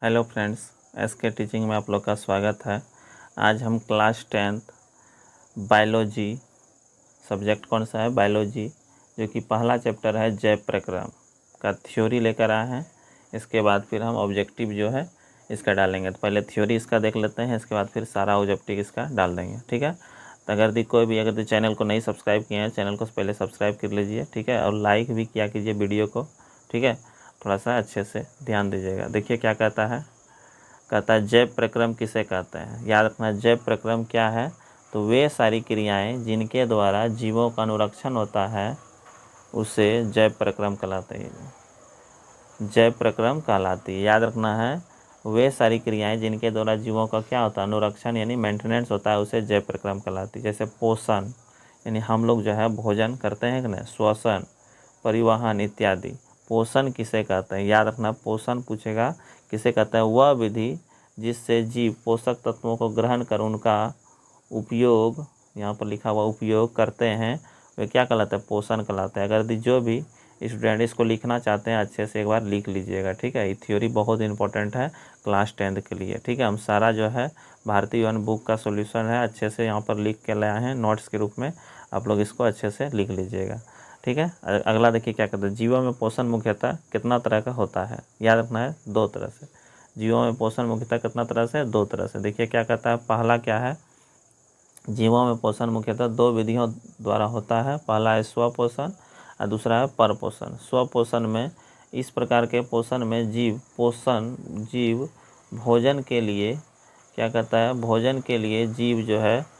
Hello friends, SK teaching में आप लोग का स्वागत है। आज हम क्लास 10th बायोलॉजी सब्जेक्ट कौन सा है, बायोलॉजी, जो कि पहला चैप्टर है जैव प्रक्रम का थ्योरी लेकर आए हैं। इसके बाद फिर हम ऑब्जेक्टिव जो है इसका डालेंगे। तो पहले थ्योरी इसका देख लेते हैं, इसके बाद फिर सारा ऑब्जेक्टिव इसका डाल देंगे। ठीक है, तो अगर चैनल को नहीं सब्सक्राइब किए हैं, चैनल को पहले सब्सक्राइब कर लीजिए। ठीक है, और लाइक भी किया कीजिए वीडियो को। ठीक है, थोड़ा सा अच्छे से ध्यान दीजिएगा। देखिए क्या कहता है जैव प्रक्रम किसे कहते हैं। याद रखना, जैव प्रक्रम क्या है, तो वे सारी क्रियाएं जिनके द्वारा जीवों का अनुरक्षण होता है उसे जैव प्रक्रम कहलाते हैं। जैव प्रक्रम कहलाती है। याद रखना है, वे सारी क्रियाएं जिनके द्वारा जीवों का क्या होता है, अनुरक्षण यानी मेंटेनेंस होता है, उसे जैव प्रक्रम कहलाती है। जैसे पोषण, यानी हम लोग जो है भोजन करते हैं कि नहीं, श्वसन, परिवहन इत्यादि। पोषण किसे कहते हैं, याद रखना, पोषण पूछेगा किसे कहते हैं, वह विधि जिससे जीव पोषक तत्वों को ग्रहण कर उनका उपयोग, यहाँ पर लिखा हुआ उपयोग करते हैं, वे क्या कहलाते हैं, पोषण कहलाते हैं। अगर जो भी स्टूडेंट इसको लिखना चाहते हैं अच्छे से एक बार लिख लीजिएगा। ठीक है, ये थ्योरी बहुत इंपॉर्टेंट है क्लास 10th के लिए। ठीक है, हम सारा जो है भारतीय वन बुक का सॉल्यूशन है अच्छे से यहाँ पर लिख के लाए हैं नोट्स के रूप में, आप लोग इसको अच्छे से लिख लीजिएगा। ठीक है, अगला देखिए क्या कहते हैं, जीवों में पोषण मुख्यतः कितना तरह का होता है। याद रखना है, 2 तरह से। जीवों में पोषण मुख्यतः कितना तरह से, 2 तरह से। देखिए क्या कहता है, पहला क्या है, जीवों में पोषण मुख्यतः 2 विधियों द्वारा होता है। पहला है स्वपोषण और दूसरा है परपोषण। स्वपोषण में इस प्रकार के पोषण में जीव भोजन के लिए क्या कहता है, भोजन के लिए जीव जो है,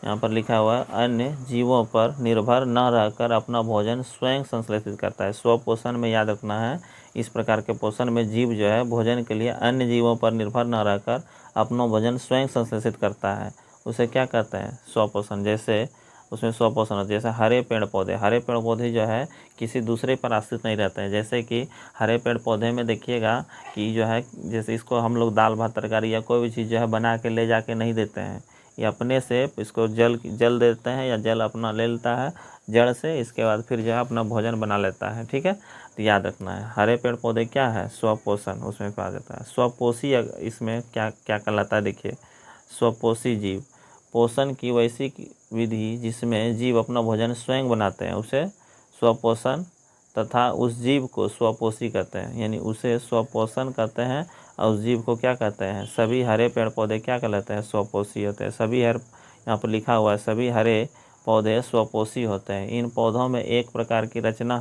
यहाँ पर लिखा हुआ है, अन्य जीवों पर निर्भर न रहकर अपना भोजन स्वयं संश्लेषित करता है। स्वपोषण में याद रखना है, इस प्रकार के पोषण में जीव जो है भोजन के लिए अन्य जीवों पर निर्भर न रहकर अपना भोजन स्वयं संश्लेषित करता है, उसे क्या कहते हैं, स्वपोषण। जैसे उसमें स्वपोषण होता है, जैसे हरे पेड़ पौधे जो है किसी दूसरे पर आश्रित नहीं रहते हैं। जैसे कि हरे पेड़ पौधे में देखिएगा कि जो है, जैसे इसको हम लोग दाल भात तरकारी या कोई भी चीज़ जो है बना के ले जाके नहीं देते हैं, ये अपने से इसको जल देते हैं या जल अपना ले लेता है जड़ से, इसके बाद फिर जो है अपना भोजन बना लेता है। ठीक है, तो याद रखना है, हरे पेड़ पौधे क्या है, स्वपोषण उसमें पाया जाता है। स्वपोषी इसमें क्या क्या कहलाता है, देखिए, स्वपोषी जीव, पोषण की वैसी विधि जिसमें जीव अपना भोजन स्वयं बनाते हैं उसे स्वपोषण तथा उस जीव को स्वपोषी कहते हैं, यानी उसे स्वपोषण कहते हैं। और उस जीव को क्या कहते हैं, सभी हरे पेड़ पौधे क्या कहलाते हैं, स्वपोषी होते हैं। सभी यहाँ पर लिखा हुआ है, सभी हरे पौधे स्वपोषी होते हैं। इन पौधों में एक प्रकार की रचना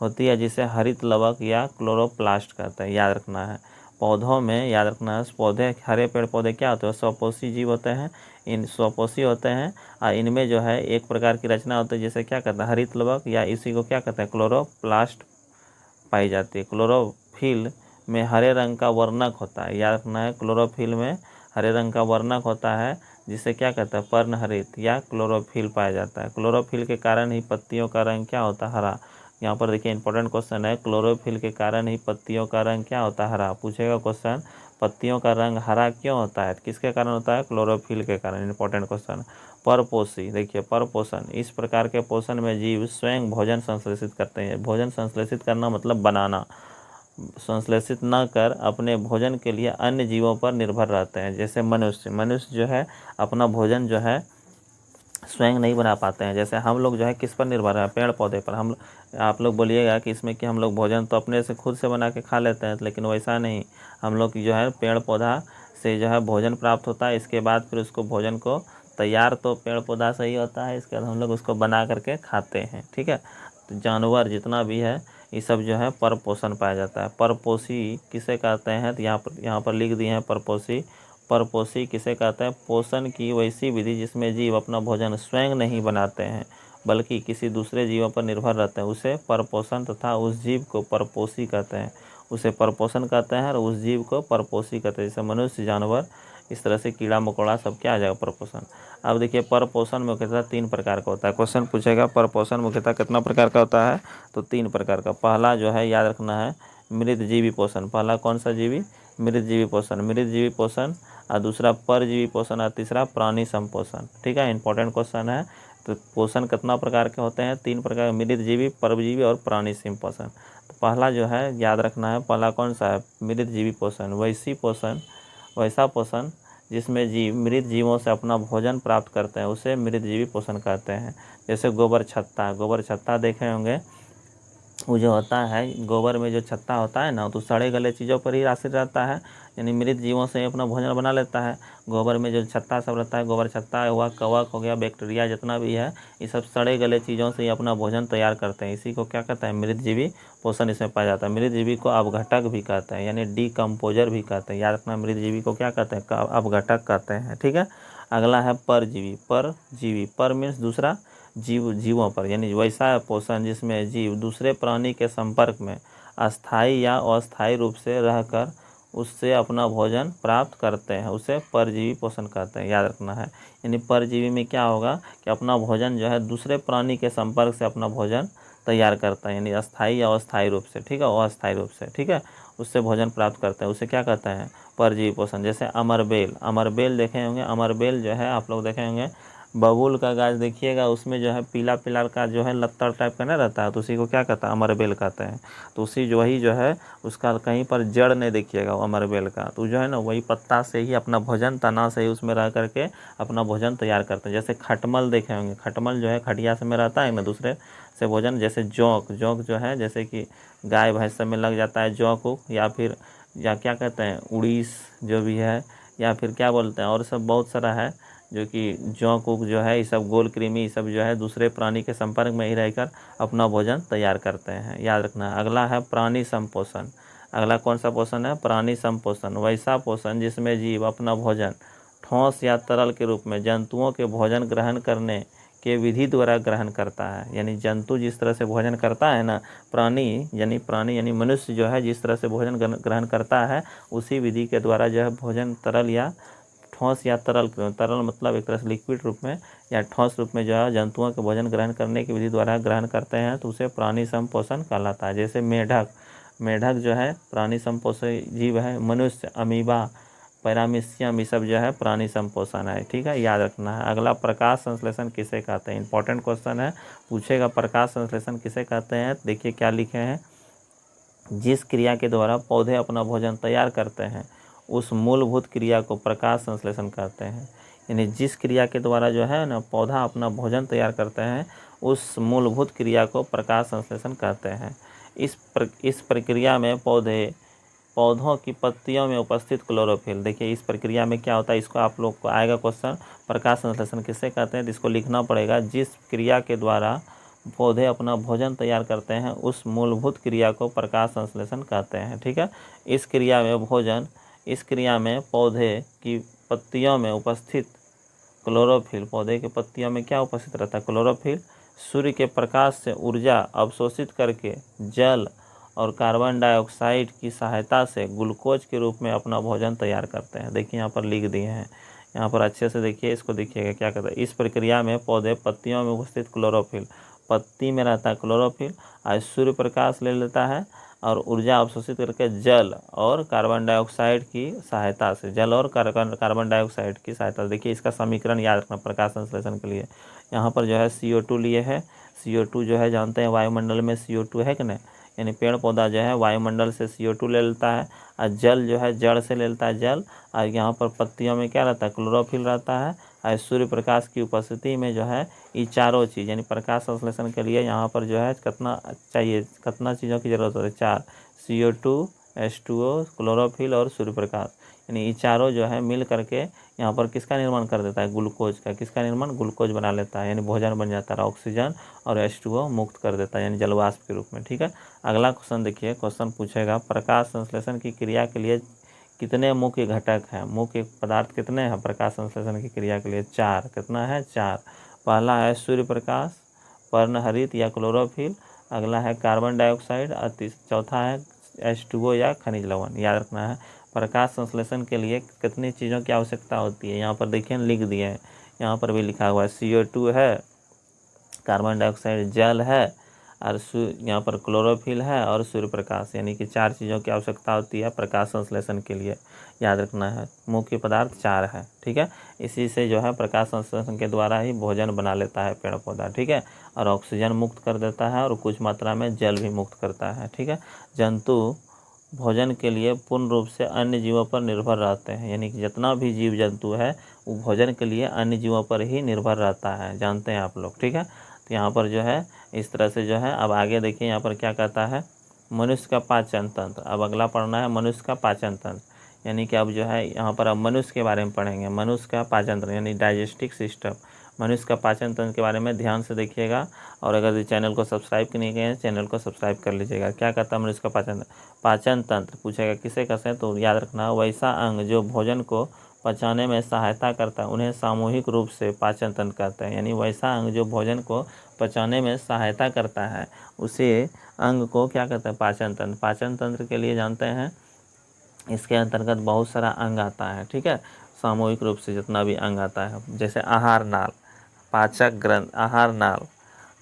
होती है जिसे हरित लवक या क्लोरोप्लास्ट कहते हैं। याद रखना है, पौधों में याद रखना है, पौधे हरे पेड़ पौधे क्या होते हैं, स्वपोषी जीव होते हैं, इन स्वपोषी होते हैं। और इनमें जो है एक प्रकार की रचना होती है जिसे क्या कहते हैं, हरित लवक, या इसी को क्या कहते हैं, क्लोरोप्लास्ट पाई जाती है। क्लोरोफिल में हरे रंग का वर्णक होता है। याद रखना है, क्लोरोफिल में हरे रंग का वर्णक होता है जिसे क्या कहता है, पर्णहरित या क्लोरोफिल पाया जाता है। क्लोरोफिल के कारण ही पत्तियों का रंग क्या होता है, हरा। यहाँ पर देखिए इंपॉर्टेंट क्वेश्चन है, क्लोरोफिल के कारण ही पत्तियों का रंग क्या होता है, हरा। पूछेगा क्वेश्चन, पत्तियों का रंग हरा क्यों होता है, किसके कारण होता है, क्लोरोफिल के कारण। Important question. परपोषी, देखिए परपोषण, इस प्रकार के पोषण में जीव स्वयं भोजन संश्लेषित करते हैं। भोजन संश्लेषित करना मतलब बनाना, संश्लेषित न कर अपने भोजन के लिए अन्य जीवों पर निर्भर रहते हैं। जैसे मनुष्य जो है अपना भोजन जो है स्वयं नहीं बना पाते हैं। जैसे हम लोग जो है किस पर निर्भर है, पेड़ पौधे पर। आप लोग बोलिएगा कि इसमें कि हम लोग भोजन तो अपने से खुद से बना के खा लेते हैं, लेकिन वैसा नहीं। हम लोग जो है पेड़ पौधा से जो है भोजन प्राप्त होता है, इसके बाद फिर उसको भोजन को तैयार तो पेड़ पौधा से ही होता है, इसके बाद हम लोग उसको बना करके खाते हैं। ठीक है, तो जानवर जितना भी है ये सब जो है परपोषण पाया जाता है। परपोषी किसे कहते हैं, तो यहाँ पर लिख दिए हैं परपोषी। परपोषी किसे कहते हैं, पोषण की वैसी विधि जिसमें जीव अपना भोजन स्वयं नहीं बनाते हैं बल्कि किसी दूसरे जीवों पर निर्भर रहते हैं, उसे परपोषण तथा उस जीव को परपोषी कहते हैं। उसे परपोषण कहते हैं और उस जीव को परपोषी कहते हैं। जैसे मनुष्य, जानवर, इस तरह से कीड़ा मकोड़ा सब क्या आ जाएगा, परपोषण। अब देखिए परपोषण मुख्यतः 3 प्रकार का होता है। क्वेश्चन पूछेगा परपोषण मुख्यतः कितना प्रकार का होता है, तो 3 प्रकार का। पहला जो है याद रखना है, मृतजीवी पोषण। पहला कौन सा जीवी, मृतजीवी पोषण, और दूसरा परजीवी पोषण, और तीसरा प्राणी संपोषण। ठीक है, इंपॉर्टेंट क्वेश्चन है। तो पोषण कितना प्रकार के होते हैं, 3 प्रकार, मृतजीवी, परजीवी और प्राणी संपोषण। तो पहला जो है याद रखना है, पहला कौन सा है, मृतजीवी पोषण। वैसा पोषण जिसमें जीव मृत जीवों से अपना भोजन प्राप्त करते हैं उसे मृतजीवी पोषण कहते हैं। जैसे गोबर छत्ता देखे होंगे, वो जो होता है गोबर में जो छत्ता होता है ना, तो सड़े गले चीज़ों पर ही आश्रित रहता है, यानी मृत जीवों से अपना भोजन बना लेता है। गोबर में जो छत्ता सब रहता है, गोबर छत्ता हुआ, कवक हो गया, बैक्टीरिया जितना भी है, ये सब सड़े गले चीज़ों से ही अपना भोजन तैयार करते हैं। इसी को क्या कहते हैं, मृतजीवी पोषण इसमें पाया जाता है। मृतजीवी को अपघटक भी कहते हैं, यानी डीकम्पोजर भी कहते हैं। याद रखना, मृतजीवी को क्या कहते हैं, अपघटक कहते हैं। ठीक है। अगला है परजीवी। पर मीन्स दूसरा, जीवों पर, यानी वैसा पोषण जिसमें जीव दूसरे प्राणी के संपर्क में अस्थायी या अस्थायी रूप से रहकर उससे अपना भोजन प्राप्त करते हैं, उसे परजीवी पोषण कहते हैं। याद रखना है, यानी परजीवी में क्या होगा कि अपना भोजन जो है दूसरे प्राणी के संपर्क से अपना भोजन तैयार करता है, यानी अस्थायी या अस्थायी रूप से, ठीक है, अस्थायी रूप से, ठीक है, उससे भोजन प्राप्त करते हैं, उसे क्या कहते हैं, परजीवी पोषण। जैसे अमरबेल देखे होंगे, अमरबेल जो है आप लोग देखे होंगे, बबूल का गाछ देखिएगा, उसमें जो है पीला पीला का जो है लत्तर टाइप का नहीं रहता है, तो उसी को क्या कहता है, अमरबेल कहते हैं। तो उसी जो वही जो है उसका कहीं पर जड़ नहीं देखिएगा अमरबेल का, तो जो है ना वही पत्ता से ही अपना भोजन, तना से ही उसमें रह करके अपना भोजन तैयार करते हैं। जैसे खटमल देखे होंगे, खटमल जो है खटिया से में रहता है ना, दूसरे से भोजन। जैसे जौंक जो है, जैसे कि गाय भैंस सब में लग जाता है जौंक, या क्या कहते हैं, उड़ीस जो भी है, या फिर क्या बोलते हैं, और सब बहुत सारा है जो कि जौंक जो है, ये सब गोल कृमि, ये सब जो है दूसरे प्राणी के संपर्क में ही रहकर अपना भोजन तैयार करते हैं। याद रखना है। अगला है प्राणी संपोषण। अगला कौन सा पोषण है, प्राणी संपोषण। वैसा पोषण जिसमें जीव अपना भोजन ठोस या तरल के रूप में जंतुओं के भोजन ग्रहण करने के विधि द्वारा ग्रहण करता है। यानी जंतु जिस तरह से भोजन करता है ना, प्राणी यानी मनुष्य जो है जिस तरह से भोजन ग्रहण करता है, उसी विधि के द्वारा जो है भोजन तरल या ठोस या तरल मतलब एक तरह से लिक्विड रूप में या ठोस रूप में जो है जंतुओं के भोजन ग्रहण करने की विधि द्वारा ग्रहण करते हैं, तो उसे प्राणी संपोषण कहलाता है। जैसे मेढक जो है प्राणी संपोषी जीव है। मनुष्य, अमीबा, पैरामीशियम, ये सब जो है प्राणी संपोषण है। ठीक है, याद रखना है। अगला प्रकाश संश्लेषण किसे कहते हैं, इंपॉर्टेंट क्वेश्चन है, पूछेगा प्रकाश संश्लेषण किसे कहते हैं। देखिए क्या लिखे हैं, जिस क्रिया के द्वारा पौधे अपना भोजन तैयार करते हैं उस मूलभूत क्रिया को प्रकाश संश्लेषण कहते हैं। यानी जिस क्रिया के द्वारा जो है ना पौधा अपना भोजन तैयार करते हैं, उस मूलभूत क्रिया को प्रकाश संश्लेषण कहते हैं। इस प्रक्रिया में पौधों की पत्तियों में उपस्थित क्लोरोफिल, देखिए इस प्रक्रिया में क्या होता है, इसको आप लोग को आएगा क्वेश्चन, प्रकाश संश्लेषण किसे कहते हैं, तो इसको लिखना पड़ेगा। जिस क्रिया के द्वारा पौधे अपना भोजन तैयार करते हैं उस मूलभूत क्रिया को प्रकाश संश्लेषण कहते हैं। ठीक है, इस क्रिया में पौधे की पत्तियों में उपस्थित क्लोरोफिल, पौधे के पत्तियों में क्या उपस्थित रहता है, क्लोरोफिल, सूर्य के प्रकाश से ऊर्जा अवशोषित करके जल और कार्बन डाइऑक्साइड की सहायता से ग्लूकोज के रूप में अपना भोजन तैयार करते हैं। देखिए यहाँ पर लिख दिए हैं, यहाँ पर अच्छे से देखिए, इसको देखिएगा क्या कहता है। इस प्रक्रिया में पौधे पत्तियों में उपस्थित क्लोरोफिल, पत्ती में रहता है क्लोरोफिल, और सूर्य प्रकाश ले लेता है और ऊर्जा अवशोषित करके जल और कार्बन डाइऑक्साइड की सहायता से, कार्बन डाइऑक्साइड की सहायता से, देखिए इसका समीकरण याद रखना प्रकाश संश्लेषण के लिए। यहाँ पर जो है CO2 लिए है, CO2 जो है जानते हैं वायुमंडल में CO2 है कि नहीं, यानी पेड़ पौधा जो है वायुमंडल से CO2 ले लेता है, और जल जो है जड़ से ले लेता है जल, और यहाँ पर पत्तियों में क्या रहता है, क्लोरोफिल रहता है, और सूर्य प्रकाश की उपस्थिति में जो है ये चारों चीज़, यानी प्रकाश संश्लेषण के लिए यहाँ पर जो है कितना चीज़ों की ज़रूरत होती है, 4, CO2, H2O, क्लोरोफिल और सूर्य प्रकाश, यानी ये चारों जो है मिल करके यहाँ पर किसका निर्माण कर देता है, ग्लूकोज का, किसका निर्माण, ग्लूकोज बना लेता है, यानी भोजन बन जाता है, ऑक्सीजन और H2O मुक्त कर देता है, यानी जलवाष्प के रूप में। ठीक है, अगला क्वेश्चन देखिए, क्वेश्चन पूछेगा प्रकाश संश्लेषण की क्रिया के लिए कितने मुख्य घटक हैं, मुख्य पदार्थ कितने हैं प्रकाश संश्लेषण की क्रिया के लिए, 4, कितना है, 4। पहला है सूर्य प्रकाश, पर्णहरित या क्लोरोफिल, अगला है कार्बन डाइऑक्साइड, और चौथा है H2O या खनिज लवण। याद रखना है, प्रकाश संश्लेषण के लिए कितनी चीज़ों की आवश्यकता होती है, यहाँ पर देखिए लिख दिए हैं, यहाँ पर भी लिखा हुआ है CO2 है, कार्बन डाइऑक्साइड जल है, और यहाँ पर क्लोरोफिल है और सूर्य प्रकाश, यानी कि 4 चीज़ों की आवश्यकता होती है प्रकाश संश्लेषण के लिए, याद रखना है। मुख्य पदार्थ 4 है, ठीक है। इसी से जो है प्रकाश संश्लेषण के द्वारा ही भोजन बना लेता है पेड़ पौधा, ठीक है। और ऑक्सीजन मुक्त कर देता है और कुछ मात्रा में जल भी मुक्त करता है, ठीक है। जंतु भोजन के लिए पूर्ण रूप से अन्य जीवों पर निर्भर रहते हैं, यानी कि जितना भी जीव जंतु है वो भोजन के लिए अन्य जीवों पर ही निर्भर रहता है, जानते हैं आप लोग, ठीक है। तो यहाँ पर जो है इस तरह से जो है, अब आगे देखिए यहाँ पर क्या कहता है, मनुष्य का पाचन तंत्र। अब अगला पढ़ना है मनुष्य का पाचन तंत्र, यानी कि अब जो है यहाँ पर अब मनुष्य के बारे में पढ़ेंगे। मनुष्य का पाचन तंत्र यानी डाइजेस्टिव सिस्टम, मनुष्य का पाचन तंत्र के बारे में ध्यान से देखिएगा। और अगर चैनल को सब्सक्राइब नहीं किए हैं चैनल को सब्सक्राइब कर लीजिएगा। क्या कहता है मनुष्य का पाचन तंत्र पूछेगा किसे कहते हैं, तो याद रखना वैसा अंग जो भोजन को पचाने में सहायता करता है उन्हें सामूहिक रूप से पाचन तंत्र कहते हैं। यानी वैसा अंग जो भोजन को पचाने में सहायता करता है उसे अंग को क्या कहते हैं, पाचन तंत्र। पाचन तंत्र के लिए जानते हैं इसके अंतर्गत बहुत सारा अंग आता है, ठीक है। सामूहिक रूप से जितना भी अंग आता है, जैसे आहार नाल, पाचक ग्रंथ, आहार नाल,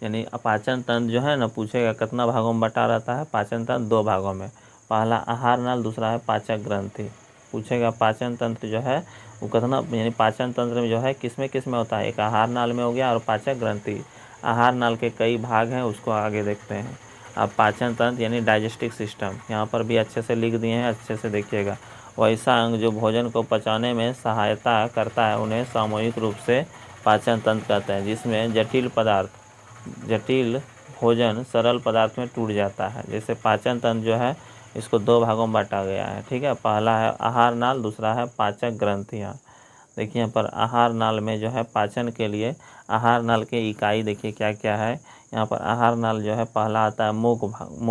यानी पाचन तंत्र जो है ना, पूछेगा कितना भागों में बटा रहता है। पाचन तंत्र 2 भागों में, पहला आहार नाल, दूसरा है पाचक ग्रंथि। पूछेगा पाचन तंत्र जो है वो कितना, यानी पाचन तंत्र में जो है किस में होता है, एक आहार नाल में हो गया और पाचक ग्रंथि। आहार नाल के कई भाग हैं, उसको आगे देखते हैं। अब पाचन तंत्र यानी डाइजेस्टिव सिस्टम, यहाँ पर भी अच्छे से लिख दिए हैं, अच्छे से देखिएगा। वैसा अंग जो भोजन को पचाने में सहायता करता है उन्हें सामूहिक रूप से पाचन तंत्र कहते हैं, जिसमें जटिल भोजन सरल पदार्थ में टूट जाता है। जैसे पाचन तंत्र जो है इसको 2 भागों में बांटा गया है, ठीक है। पहला है आहार नाल, दूसरा है पाचक ग्रंथियाँ। देखिए यहाँ पर आहार नाल में जो है पाचन के लिए आहार नाल के इकाई देखिए क्या क्या है। यहाँ पर आहार नाल जो है पहला आता है मुख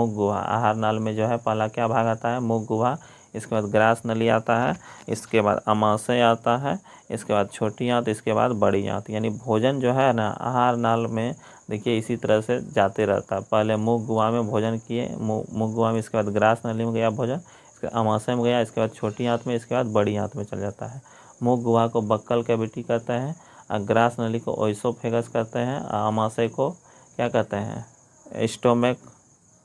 गुहा। आहार नाल में जो है पहला क्या भाग आता है, मुख गुहा। इसके बाद ग्रास नली आता है, इसके बाद अमाशय आता है, इसके बाद छोटी आंत, इसके बाद बड़ी आंत। यानी भोजन जो है ना आहार नाल में देखिए इसी तरह से जाते रहता है। पहले मुख गुहा में भोजन किए, मुख गुहा में, इसके बाद ग्रास नली में गया भोजन, इसके अमाशय में गया, इसके बाद छोटी आंत में, इसके बाद बड़ी आंत में चल जाता है। मुख गुहा को बक्कल कैविटी कहते हैं, और ग्रास नली को ओइसोफेगस कहते हैं, और अमाशय को क्या कहते हैं, स्टोमक,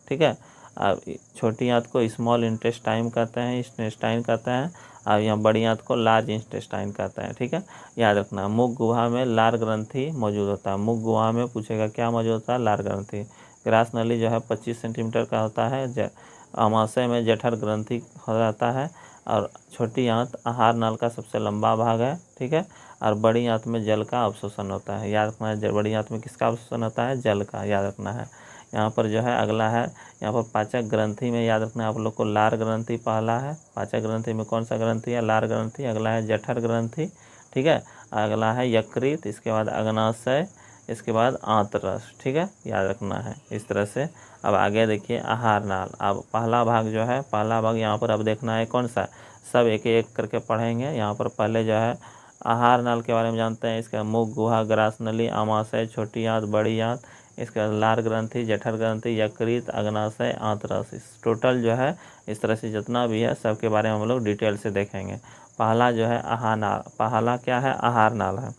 ठीक है। अब छोटी आंत को स्मॉल इंटेस्टाइन कहते हैं, इंटेस्टाइन कहते हैं, और यहाँ बड़ी आंत को लार्ज इंटेस्टाइन कहते हैं, ठीक है। याद रखना मुख गुहा में लार ग्रंथि मौजूद होता है। मुख गुहा में पूछेगा क्या मौजूद होता है, लार ग्रंथि। ग्रास नली जो है 25 सेंटीमीटर का होता है। अमाशय में जठर ग्रंथि हो जाता है, और छोटी आंत आहार नाल का सबसे लंबा भाग है, ठीक है। और बड़ी आंत में जल का अवशोषण होता है, याद रखना है। बड़ी आंत में किसका अवशोषण होता है, जल का, याद रखना है। यहाँ पर जो है अगला है, यहाँ पर पाचक ग्रंथि में याद रखना है आप लोग को, लार ग्रंथि पहला है। पाचक ग्रंथि में कौन सा ग्रंथि है, लार ग्रंथि। अगला है जठर ग्रंथि, ठीक है। अगला है यकृत, इसके बाद अग्नाशय, इसके बाद आंतरस, ठीक है, याद रखना है इस तरह से। अब आगे देखिए आहार नाल। अब पहला भाग जो है, पहला भाग यहाँ पर अब देखना है कौन सा, सब एक एक करके पढ़ेंगे। यहाँ पर पहले जो है आहार नाल के बारे में जानते हैं, इसका मुख गुहा, ग्रास नली, अमाशय, छोटी आंत, बड़ी आंत, इसके बाद लार ग्रंथि, जठर ग्रंथि, यकृत, अग्नाशय, आंतरस। इस टोटल जो है इस तरह से जितना भी है सबके बारे में हम लोग डिटेल से देखेंगे। पहला जो है आहार नाल, पहला क्या है, आहार नाल है।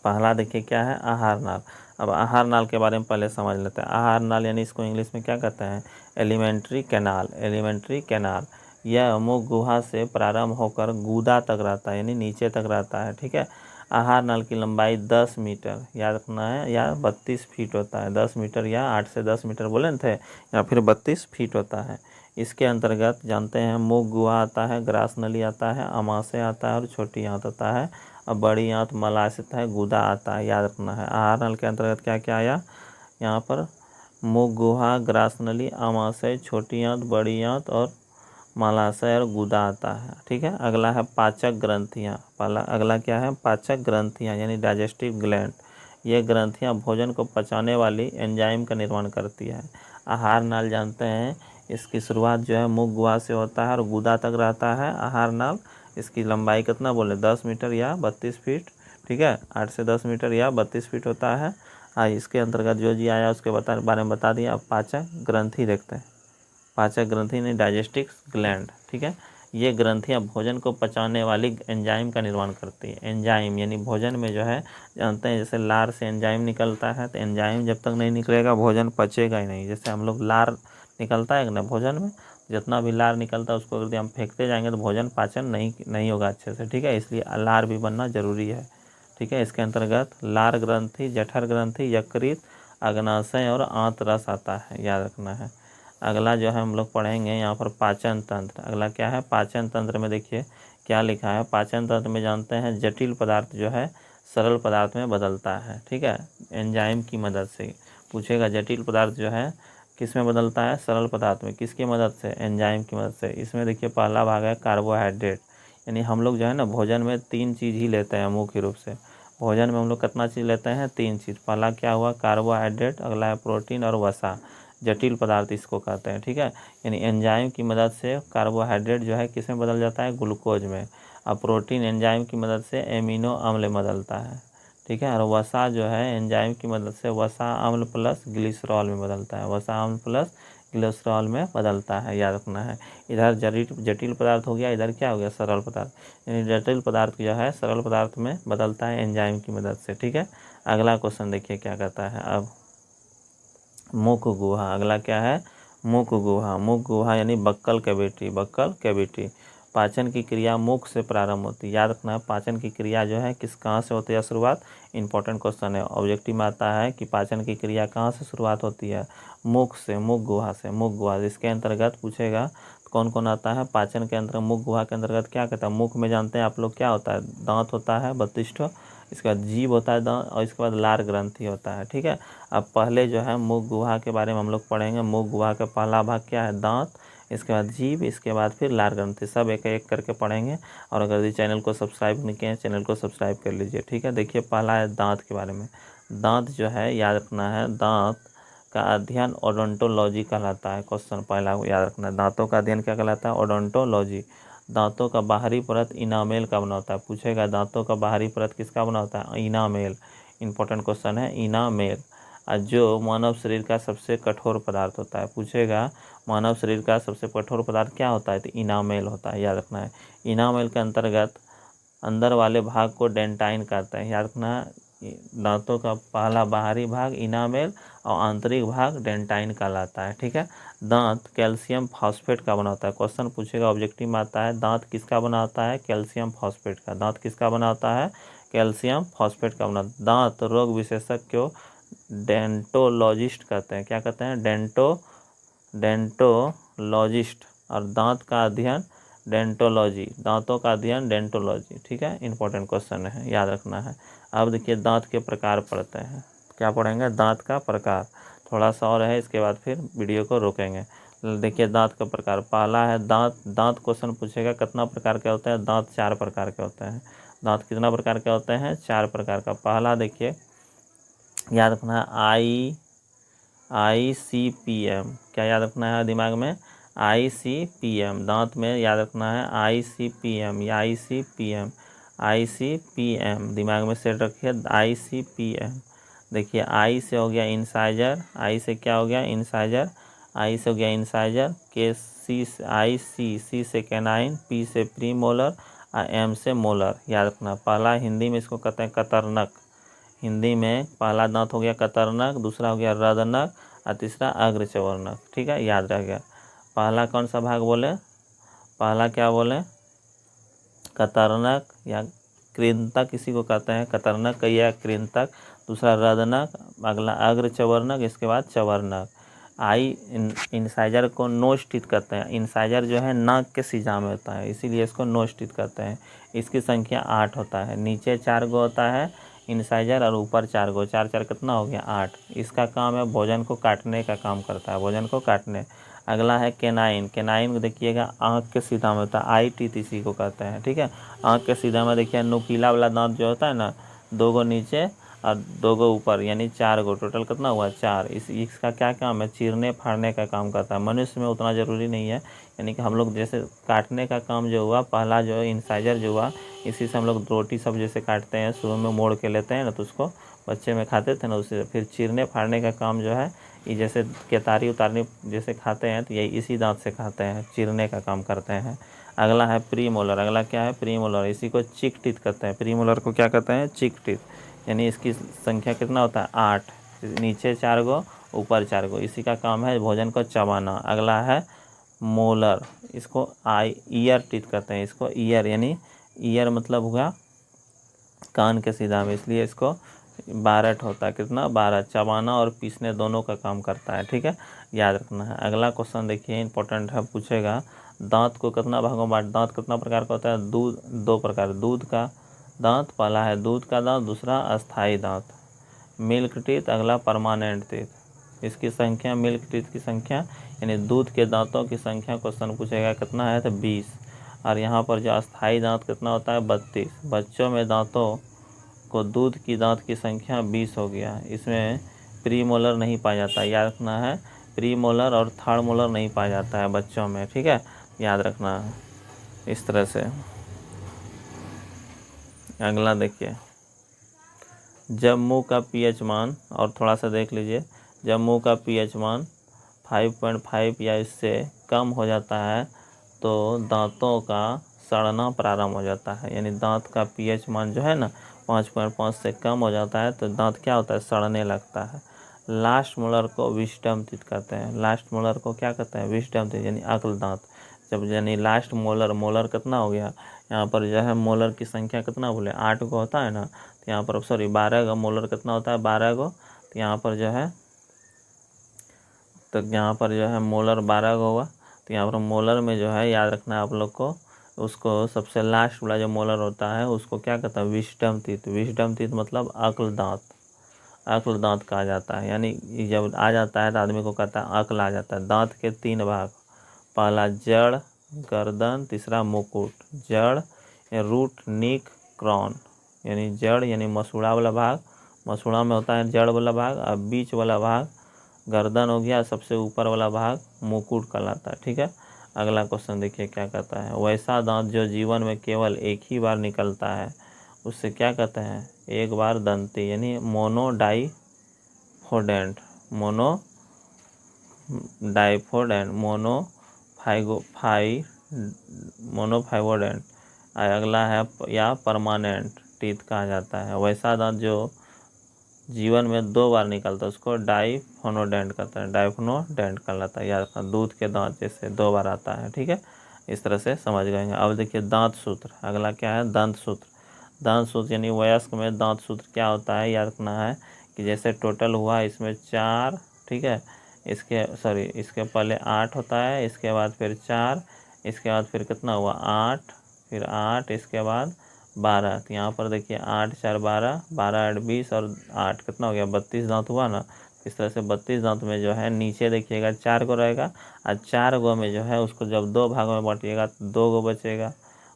पहला देखिए क्या है, आहार नाल। अब आहार नाल के बारे में पहले समझ लेते हैं। आहार नाल यानी इसको इंग्लिश में क्या कहते हैं, एलिमेंट्री कैनाल। एलिमेंट्री कैनाल यह मुख गुहा से प्रारंभ होकर गूदा तक रहता है, यानी नीचे तक रहता है, ठीक है। आहार नाल की लंबाई 10 मीटर, याद रखना है, या 32 फीट होता है। 10 मीटर या 8 से 10 मीटर बोले थे, या फिर 32 फीट होता है। इसके अंतर्गत जानते हैं मुख गुहा आता है, ग्रास नली आता है, अमाशय आता है और छोटी आंत आता है, और बड़ी आंत मलाशय है, गूदा आता है, याद रखना है। आहार नाल के अंतर्गत क्या क्या आया, यहाँ पर मुख गुहा, ग्रास नली, अमाशय, छोटी आंत, बड़ी आंत और मलाशय और गूदा आता है, ठीक है। अगला है पाचक ग्रंथियाँ। पहला अगला क्या है, पाचक ग्रंथियाँ यानी डाइजेस्टिव ग्लैंड। ये ग्रंथियाँ भोजन को पचाने वाली एंजाइम का निर्माण करती है। आहार नाल जानते हैं इसकी शुरुआत जो है मुख गुहा से होता है और गूदा तक रहता है आहार नाल। इसकी लंबाई कितना बोले, 10 मीटर या 32 फीट, ठीक है। 8 से 10 मीटर या 32 फीट होता है। इसके अंतर्गत जो जी आया उसके बारे में बता दिया। अब पाचक ग्रंथि देखते हैं। पाचक ग्रंथि ने डाइजेस्टिव ग्लैंड, ठीक है। ये ग्रंथियाँ भोजन को पचाने वाली एंजाइम का निर्माण करती है। एंजाइम यानी भोजन में जो है, जानते हैं जैसे लार से एंजाइम निकलता है, तो एंजाइम जब तक नहीं निकलेगा भोजन पचेगा ही नहीं। जैसे हम लोग लार निकलता है ना भोजन में, जितना भी लार निकलता है उसको यदि हम फेंकते जाएंगे तो भोजन पाचन नहीं होगा अच्छे से, ठीक है। इसलिए लार भी बनना जरूरी है, ठीक है। इसके अंतर्गत लार ग्रंथि, जठर ग्रंथि, यकृत, अग्नाशय और आंत रस आता है, याद रखना है। अगला जो है हम लोग पढ़ेंगे यहाँ पर पाचन तंत्र। अगला क्या है, पाचन तंत्र में देखिए क्या लिखा है। पाचन तंत्र में जानते हैं जटिल पदार्थ जो है सरल पदार्थ में बदलता है, ठीक है, एंजाइम की मदद से। पूछेगा जटिल पदार्थ जो है किस में बदलता है, सरल पदार्थ में। किसकी मदद से, एंजाइम की मदद से। इसमें देखिए पहला भाग है कार्बोहाइड्रेट, यानी हम लोग जो है ना भोजन में 3 चीज़ ही लेते हैं मुख्य रूप से। भोजन में हम लोग कितना चीज़ लेते हैं, 3 चीज़। पहला क्या हुआ, कार्बोहाइड्रेट, अगला है प्रोटीन और वसा, जटिल पदार्थ इसको कहते हैं, ठीक है। यानी एंजाइम की मदद से कार्बोहाइड्रेट जो है किस में बदल जाता है, ग्लूकोज में। और प्रोटीन एंजाइम की मदद से एमिनो अम्ल में बदलता है, ठीक है। और वसा जो है एंजाइम की मदद से वसा अम्ल प्लस ग्लिसरॉल में बदलता है, वसा अम्ल प्लस ग्लिसरॉल में बदलता है, याद रखना है। इधर जटिल पदार्थ हो गया, इधर क्या हो गया, सरल पदार्थ। यानी जटिल पदार्थ जो है सरल पदार्थ में बदलता है एंजाइम की मदद से, ठीक है। अगला क्वेश्चन देखिए क्या कहता है अब, मुख गुहा। अगला क्या है, मुख गुहा। मुख गुहा यानी बक्कल कैविटी, बक्कल कैविटी। पाचन की क्रिया मुख से प्रारंभ होती है, याद रखना है। पाचन की क्रिया जो है किस कहाँ से होती है शुरुआत, इंपॉर्टेंट क्वेश्चन है। ऑब्जेक्टिव में आता है कि पाचन की क्रिया कहाँ से शुरुआत होती है, मुख से, मुख गुहा से। मुख गुहा इसके अंतर्गत पूछेगा कौन कौन आता है पाचन के अंतर्गत। मुख गुहा के अंतर्गत क्या कहता है, मुख में जानते हैं आप लोग क्या होता है, दांत होता है 32 ठो, इसके बाद जीभ होता है दांत, और इसके बाद लार ग्रंथि होता है, ठीक है। अब पहले जो है मुख गुहा के बारे में हम लोग पढ़ेंगे। मुख गुहा का पहला भाग क्या है, दांत, इसके बाद जीभ, इसके बाद फिर लार ग्रंथि, सब एक एक करके पढ़ेंगे। और अगर यदि चैनल को सब्सक्राइब नहीं किए हैं, चैनल को सब्सक्राइब कर लीजिए, ठीक है। देखिए पहला है दांत के बारे में। दांत जो है याद रखना है, दांत का अध्ययन ओडोंटोलॉजी कहलाता है। क्वेश्चन पहला याद रखना है, दांतों का अध्ययन क्या कहलाता है, ओडोंटोलॉजी। दांतों का बाहरी परत इनामेल का बना होता है। पूछेगा दांतों का बाहरी परत किसका बना होता है, इनामेल। इंपॉर्टेंट क्वेश्चन है, इनामेल। जो मानव शरीर का सबसे कठोर पदार्थ होता है। पूछेगा मानव शरीर का सबसे कठोर पदार्थ क्या होता है, तो इनामेल होता है, याद रखना है। इनामेल के अंतर्गत अंदर वाले भाग को डेंटाइन कहते हैं, याद रखना है। दांतों का पहला बाहरी भाग इनामेल और आंतरिक भाग डेंटाइन कहलाता है, ठीक है। दांत कैल्शियम फॉस्फेट का बना होता है। क्वेश्चन पूछेगा ऑब्जेक्टिव में आता है, दांत किसका बना होता है, कैल्शियम फॉस्फेट का। दांत किसका बना होता है, कैल्शियम फॉस्फेट का बना। दांत रोग विशेषज्ञ को डेंटोलॉजिस्ट कहते हैं, क्या कहते हैं, डेंटोलॉजिस्ट। और दांत का अध्ययन डेंटोलॉजी, दांतों का अध्ययन डेंटोलॉजी, ठीक है। इंपॉर्टेंट क्वेश्चन है, याद रखना है। अब देखिए दांत के प्रकार पढ़ते हैं, क्या पढ़ेंगे, दांत का प्रकार। थोड़ा सा और है, इसके बाद फिर वीडियो को रोकेंगे। देखिए दांत का प्रकार, पहला है दांत। दांत क्वेश्चन पूछेगा कितना प्रकार के होते हैं, दांत 4 प्रकार के होते हैं। दांत कितना प्रकार के होते हैं, 4 प्रकार का। पहला देखिए याद रखना है, ICPM, क्या याद रखना है दिमाग में, ICPM। दांत में याद रखना है ICPM, या ICPM दिमाग में सेट रखिए, ICPM। देखिए आई से हो गया इंसाइजर, आई से क्या हो गया, इंसाइजर, आई से हो गया इंसाइजर, के सी से सी से कैनाइन, पी से प्री मोलर और एम से मोलर, याद रखना। पहला हिंदी में इसको कहते हैं कतरनक। हिंदी में पहला दांत हो गया कतरनक, दूसरा हो गया रदनक और तीसरा अग्रचवर्णक, ठीक है, याद रह गया। पहला कौन सा भाग बोले, पहला क्या बोले, कतरनक या कृंतक इसी को कहते हैं, कतरनक या कृंतक। दूसरा रदनक, अगला अग्रचवर्णक, इसके बाद चवर्णक। इंसाइजर को नोज टीथ कहते हैं। इंसाइजर जो है नाक के सीधा में होता है, इसीलिए इसको नोज टीथ कहते हैं। इसकी संख्या 8 होता है, नीचे 4 गो होता है इंसाइजर और ऊपर 4 गो, 4 4 कितना हो गया 8। इसका काम है भोजन को काटने का काम करता है, भोजन को काटने। अगला है केनाइन। केनाइन को देखिएगा आँख के सीधा में होता है, आई टीथ इसी को कहते हैं, ठीक है। आँख के सीधा में देखिए नुकीला वाला दांत जो होता है ना, 2 गो नीचे और 2 गो ऊपर, यानी 4 गो, टोटल कितना हुआ 4। इसका क्या काम है, चीरने फाड़ने का काम करता है। मनुष्य में उतना ज़रूरी नहीं है, यानी कि हम लोग जैसे काटने का काम जो हुआ, पहला जो इंसाइजर जो हुआ, इसी से हम लोग रोटी सब जैसे काटते हैं, शुरू में मोड़ के लेते हैं ना, तो उसको बच्चे में खाते थे ना, उससे फिर चीरने फाड़ने का काम जो है ये जैसे केतारी उतारनी जैसे खाते हैं तो ये इसी दांत से खाते हैं, चीरने का काम करते हैं। अगला है प्रीमोलर। अगला क्या है? प्रीमोलर। इसी को चिक टीथ कहते हैं। प्रीमोलर को क्या कहते हैं? चिक टीथ। यानी इसकी संख्या कितना होता है? 8। नीचे 4 गो, ऊपर 4 गो। इसी का काम है भोजन को चबाना। अगला है मोलर। इसको ईयर टीथ कहते हैं। इसको ईयर यानी ईयर मतलब हुआ कान के सीधा में, इसलिए इसको 12 होता है। कितना? 12। चबाना और पीसने दोनों का काम करता है। ठीक है, याद रखना है। अगला क्वेश्चन देखिए, इंपॉर्टेंट है, पूछेगा दांत को कितना भागों में बांट। दांत कितना प्रकार का होता है? दूध, 2 प्रकार। दूध का दांत, पहला है दूध का दांत, दूसरा अस्थाई दांत। मिल्क टीथ, अगला परमानेंट टीथ। इसकी संख्या, मिल्क टीथ की संख्या यानी दूध के दांतों की संख्या क्वेश्चन पूछेगा कितना है तो 20। और यहाँ पर जो अस्थाई दांत कितना होता है? 32। बच्चों में दांतों को दूध की दांत की संख्या 20 हो गया। इसमें प्रीमोलर नहीं पाया जाता, याद रखना है। प्रीमोलर और थर्ड मोलर नहीं पाया जाता है बच्चों में। ठीक है, याद रखना है इस तरह से। अगला देखिए, जब मुंह का पीएच मान, और थोड़ा सा देख लीजिए, जब मुंह का पीएच मान 5.5 या इससे कम हो जाता है तो दांतों का सड़ना प्रारंभ हो जाता है। यानी दांत का पीएच मान जो है ना 5.5 से कम हो जाता है तो दांत क्या होता है? सड़ने लगता है। लास्ट मोलर को विस्डम टीथ कहते हैं। लास्ट मोलर को क्या कहते हैं? विस्डम टीथ यानी अक्ल दांत। जब यानी लास्ट मोलर, मोलर कितना हो गया यहाँ पर जो है? मोलर की संख्या कितना बोले? 8 गो होता है ना, तो यहाँ पर सॉरी 12 गो। मोलर कितना होता है? 12 गो। तो यहाँ पर जो है, तो यहाँ पर जो है मोलर 12 गो हुआ। तो यहाँ पर मोलर में जो है याद रखना है आप लोग को, उसको सबसे लास्ट वाला जो मोलर होता है उसको क्या कहता है? Wisdom teeth. विस्डम टीथ मतलब अक्ल दांत। अक्ल दांत कहा जाता है। यानी जब आ जाता है तो आदमी को कहता है अक्ल आ जाता है। दांत के 3 भाग, पहला जड़, गर्दन, तीसरा मुकुट। जड़, रूट, निक, क्रॉन। यानी जड़ यानी मसूड़ा वाला भाग, मसूड़ा में होता है जड़ वाला भाग। और बीच वाला भाग गर्दन हो गया, सबसे ऊपर वाला भाग मुकुट कहलाता है। ठीक है, अगला क्वेश्चन देखिए क्या कहता है। वैसा दांत जो जीवन में केवल एक ही बार निकलता है उससे क्या कहते हैं? एक बार दंती यानी मोनोडाइफोडेंट। मोनोडाइफोडेंट, मोनोफाइवोडेंट। अगला है या परमानेंट टीथ कहा जाता है। वैसा दांत जो जीवन में 2 बार निकलता है उसको डाइफोनोडेंट कहता है। डाइफोनोडेंट कहलाता है। याद रखना, दूध के दांत जैसे 2 बार आता है। ठीक है, इस तरह से समझ गए। अब देखिए दांत सूत्र। अगला क्या है? दंत सूत्र। दांत सूत्र यानी वयस्क में दांत सूत्र क्या होता है? याद रखना है कि जैसे टोटल हुआ इसमें 4, ठीक है, इसके पहले 8 होता है, इसके बाद फिर 4, इसके बाद फिर कितना हुआ? 8, फिर 8, इसके बाद 12। तो यहाँ पर देखिए 8 4 12, 12 8 20 और 8 कितना हो गया? 32 दांत हुआ ना। इस तरह से 32 दांत में जो है नीचे देखिएगा 4 गो रहेगा, और 4 गो में जो है उसको जब 2 भागों में बांटिएगा तो 2 गो बचेगा।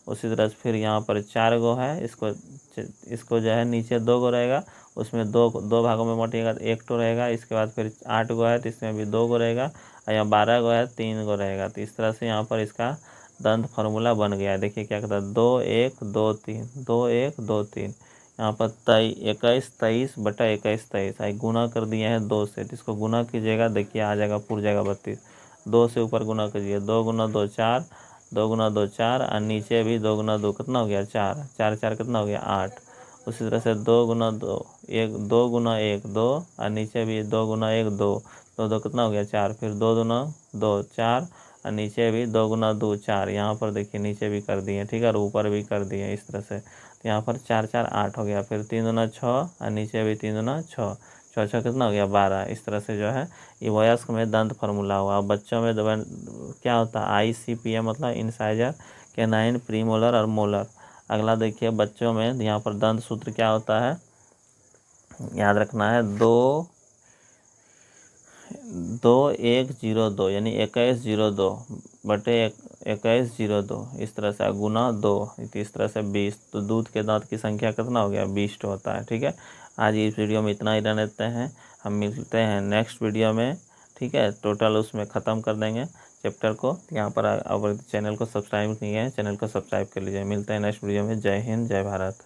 उसी तरह से फिर यहाँ पर 4 गो है, इसको जो है नीचे 2 गो रहेगा, उसमें दो भागों में बांटिएगा तो 1 टो रहेगा। इसके बाद फिर 8 गो है तो इसमें भी 2 गो रहेगा, और यहाँ 12 गो है 3 गो रहेगा। तो इस तरह से यहाँ पर इसका दंत फार्मूला बन गया है। देखिए क्या कहता है? 2 1 2 3, 2 1 2 3। यहाँ पर 21 23 बटा 21 23 आई गुना कर दिए हैं 2 से, तो इसको गुना कीजिएगा, देखिए आ जाएगा, पूर जाएगा 32। 2 से ऊपर गुना कीजिए, 2 गुना 2 4, 2 गुना 2 4, और नीचे भी 2 गुना 2 कितना हो गया? 4, 4 4 कितना हो गया? 8। उसी तरह से 2 गुना 2 1, 2 गुना 1 2, और नीचे भी 2 गुना 1 2, 2 2 कितना हो गया? 4, फिर 2 गुना 2 4, और नीचे भी 2 गुना 2 4। यहाँ पर देखिए नीचे भी कर दिए, ठीक है, और ऊपर भी कर दिए इस तरह से। तो यहाँ पर 4 4 8 हो गया, फिर 3 दूना 6, और नीचे भी 3 दूना 6, 6 6 कितना हो गया? 12। इस तरह से जो है ये वयस्क में दंत फार्मूला हुआ। बच्चों में क्या होता है? ICPM मतलब इंसाइजर, कैनाइन, प्रीमोलर और मोलर। अगला देखिए बच्चों में यहाँ पर दंत सूत्र क्या होता है? याद रखना है 2 1 0 2 यानी 21 0 2 बटे 21 0 2, इस तरह से गुना 2, इस तरह से 20। तो दूध के दांत की संख्या कितना हो गया? 20 होता है। ठीक है, आज इस वीडियो में इतना ही रहने देते हैं, हम मिलते हैं नेक्स्ट वीडियो में। ठीक है, टोटल उसमें ख़त्म कर देंगे चैप्टर को। यहाँ पर अगर चैनल को सब्सक्राइब नहीं है, चैनल को सब्सक्राइब कर लीजिए। मिलते हैं नेक्स्ट वीडियो में। जय हिंद, जय भारत।